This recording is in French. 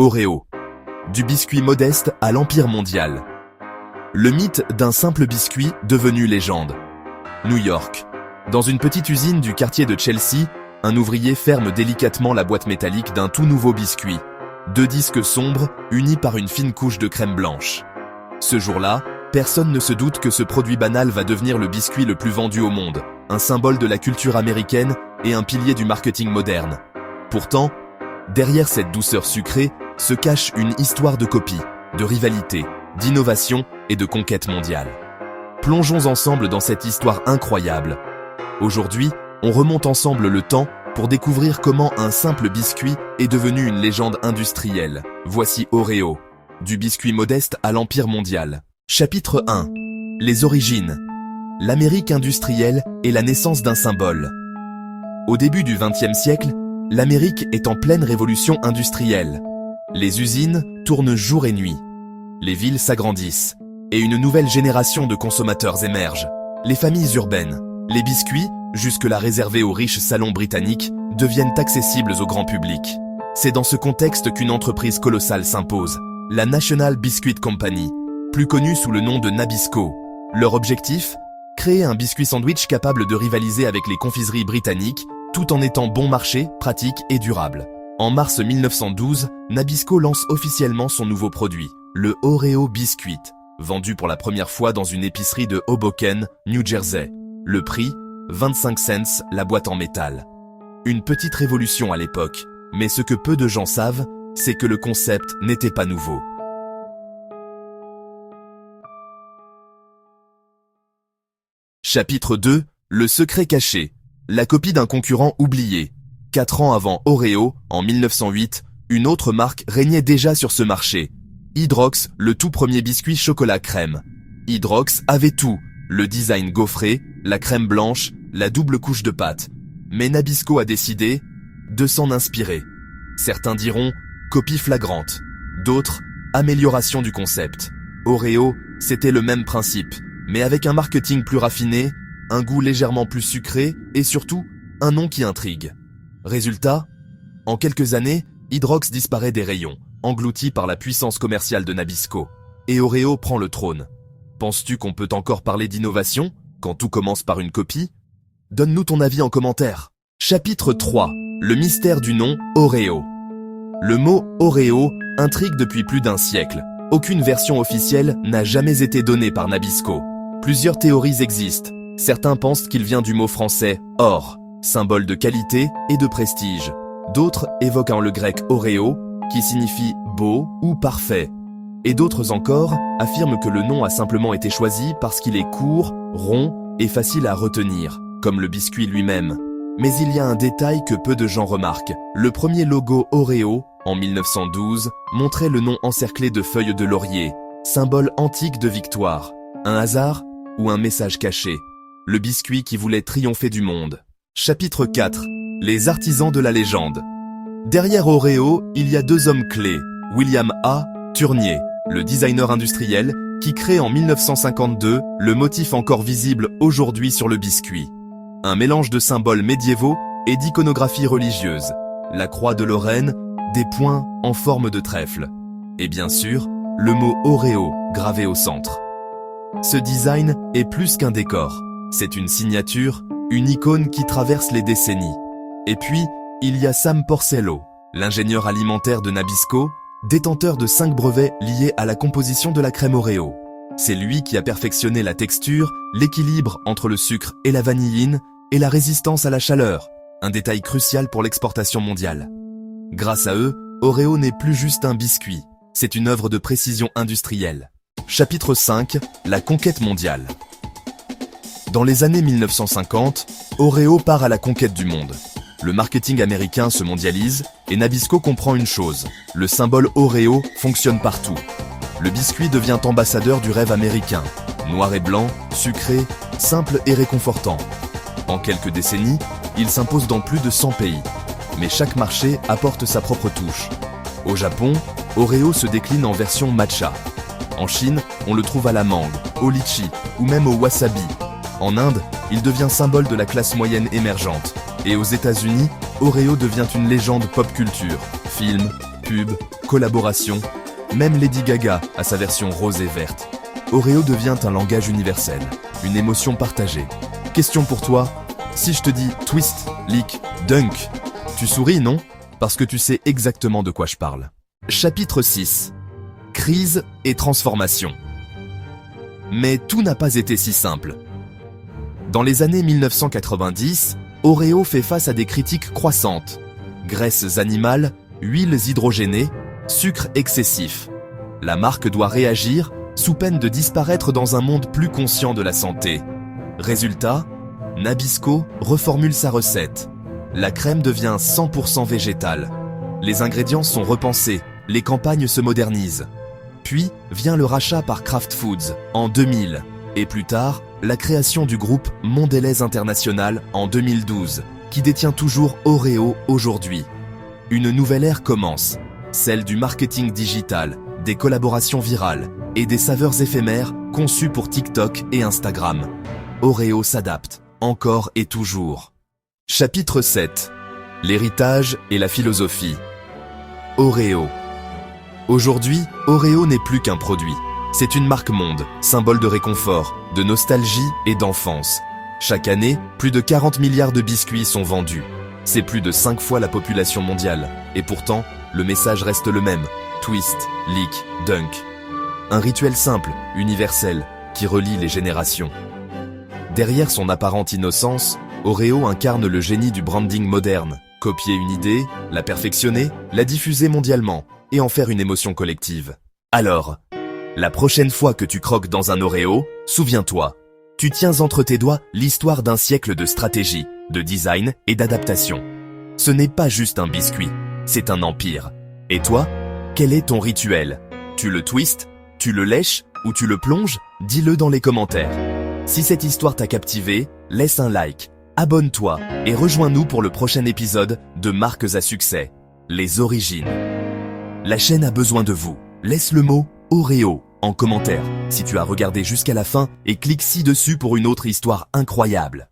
Oreo. Du biscuit modeste à l'empire mondial. Le mythe d'un simple biscuit devenu légende. New York. Dans une petite usine du quartier de Chelsea, un ouvrier ferme délicatement la boîte métallique d'un tout nouveau biscuit. 2 disques sombres, unis par une fine couche de crème blanche. Ce jour-là, personne ne se doute que ce produit banal va devenir le biscuit le plus vendu au monde, un symbole de la culture américaine et un pilier du marketing moderne. Pourtant, derrière cette douceur sucrée se cache une histoire de copie, de rivalité, d'innovation et de conquête mondiale. Plongeons ensemble dans cette histoire incroyable. Aujourd'hui, on remonte ensemble le temps pour découvrir comment un simple biscuit est devenu une légende industrielle. Voici Oreo, du biscuit modeste à l'empire mondial. Chapitre 1. Les origines. L'Amérique industrielle est la naissance d'un symbole. Au début du XXe siècle, l'Amérique est en pleine révolution industrielle. Les usines tournent jour et nuit. Les villes s'agrandissent. Et une nouvelle génération de consommateurs émerge. Les familles urbaines. Les biscuits, jusque-là réservés aux riches salons britanniques, deviennent accessibles au grand public. C'est dans ce contexte qu'une entreprise colossale s'impose, la National Biscuit Company, plus connue sous le nom de Nabisco. Leur objectif ? Créer un biscuit sandwich capable de rivaliser avec les confiseries britanniques, tout en étant bon marché, pratique et durable. En mars 1912, Nabisco lance officiellement son nouveau produit, le Oreo Biscuit, vendu pour la première fois dans une épicerie de Hoboken, New Jersey. Le prix, 25 cents la boîte en métal. Une petite révolution à l'époque, mais ce que peu de gens savent, c'est que le concept n'était pas nouveau. Chapitre 2. Le secret caché. La copie d'un concurrent oublié. 4 ans avant Oreo, en 1908, une autre marque régnait déjà sur ce marché. Hydrox, le tout premier biscuit chocolat crème. Hydrox avait tout, le design gaufré, la crème blanche, la double couche de pâte. Mais Nabisco a décidé de s'en inspirer. Certains diront copie flagrante, d'autres amélioration du concept. Oreo, c'était le même principe, mais avec un marketing plus raffiné, un goût légèrement plus sucré et surtout un nom qui intrigue. Résultat, en quelques années, Hydrox disparaît des rayons, englouti par la puissance commerciale de Nabisco. Et Oreo prend le trône. Penses-tu qu'on peut encore parler d'innovation quand tout commence par une copie ? Donne-nous ton avis en commentaire. Chapitre 3. Le mystère du nom Oreo. Le mot Oreo intrigue depuis plus d'un siècle. Aucune version officielle n'a jamais été donnée par Nabisco. Plusieurs théories existent. Certains pensent qu'il vient du mot français « or », symbole de qualité et de prestige. D'autres évoquent le grec « oreo », qui signifie « beau » ou « parfait ». Et d'autres encore affirment que le nom a simplement été choisi parce qu'il est court, rond et facile à retenir, comme le biscuit lui-même. Mais il y a un détail que peu de gens remarquent. Le premier logo Oreo, en 1912, montrait le nom encerclé de feuilles de laurier, symbole antique de victoire. Un hasard ou un message caché? Le biscuit qui voulait triompher du monde. Chapitre 4. Les artisans de la légende. Derrière Oreo, il y a 2 hommes clés. William A. Turnier, le designer industriel, qui crée en 1952 le motif encore visible aujourd'hui sur le biscuit. Un mélange de symboles médiévaux et d'iconographie religieuse. La croix de Lorraine, des points en forme de trèfle. Et bien sûr, le mot Oreo gravé au centre. Ce design est plus qu'un décor. C'est une signature, une icône qui traverse les décennies. Et puis, il y a Sam Porcello, l'ingénieur alimentaire de Nabisco, détenteur de 5 brevets liés à la composition de la crème Oreo. C'est lui qui a perfectionné la texture, l'équilibre entre le sucre et la vanilline, et la résistance à la chaleur, un détail crucial pour l'exportation mondiale. Grâce à eux, Oreo n'est plus juste un biscuit, c'est une œuvre de précision industrielle. Chapitre 5. La conquête mondiale. Dans les années 1950, Oreo part à la conquête du monde. Le marketing américain se mondialise et Nabisco comprend une chose, le symbole Oreo fonctionne partout. Le biscuit devient ambassadeur du rêve américain, noir et blanc, sucré, simple et réconfortant. En quelques décennies, il s'impose dans plus de 100 pays. Mais chaque marché apporte sa propre touche. Au Japon, Oreo se décline en version matcha. En Chine, on le trouve à la mangue, au litchi ou même au wasabi. En Inde, il devient symbole de la classe moyenne émergente. Et aux États-Unis, Oreo devient une légende pop culture. Films, pubs, collaborations, même Lady Gaga a sa version rose et verte. Oreo devient un langage universel, une émotion partagée. Question pour toi, si je te dis twist, lick, dunk, tu souris, non? Parce que tu sais exactement de quoi je parle. Chapitre 6. Crise et transformation. Mais tout n'a pas été si simple. Dans les années 1990, Oreo fait face à des critiques croissantes. Graisses animales, huiles hydrogénées, sucre excessif. La marque doit réagir sous peine de disparaître dans un monde plus conscient de la santé. Résultat, Nabisco reformule sa recette. La crème devient 100% végétale. Les ingrédients sont repensés, les campagnes se modernisent. Puis vient le rachat par Kraft Foods en 2000 et plus tard, la création du groupe Mondelez International en 2012 qui détient toujours Oreo aujourd'hui. Une nouvelle ère commence, celle du marketing digital, des collaborations virales et des saveurs éphémères conçues pour TikTok et Instagram. Oreo s'adapte, encore et toujours. Chapitre 7. L'héritage et la philosophie. Oreo. Aujourd'hui, Oreo n'est plus qu'un produit. C'est une marque monde, symbole de réconfort, de nostalgie et d'enfance. Chaque année, plus de 40 milliards de biscuits sont vendus. C'est plus de 5 fois la population mondiale. Et pourtant, le message reste le même. Twist, lick, dunk. Un rituel simple, universel, qui relie les générations. Derrière son apparente innocence, Oreo incarne le génie du branding moderne. Copier une idée, la perfectionner, la diffuser mondialement et en faire une émotion collective. Alors, la prochaine fois que tu croques dans un Oreo, souviens-toi, tu tiens entre tes doigts l'histoire d'un siècle de stratégie, de design et d'adaptation. Ce n'est pas juste un biscuit, c'est un empire. Et toi, quel est ton rituel? Tu le twistes? Tu le lèches? Ou tu le plonges? Dis-le dans les commentaires. Si cette histoire t'a captivé, laisse un like, abonne-toi et rejoins-nous pour le prochain épisode de Marques à succès, les origines. La chaîne a besoin de vous. Laisse le mot Oreo en commentaire si tu as regardé jusqu'à la fin et clique ci-dessus pour une autre histoire incroyable.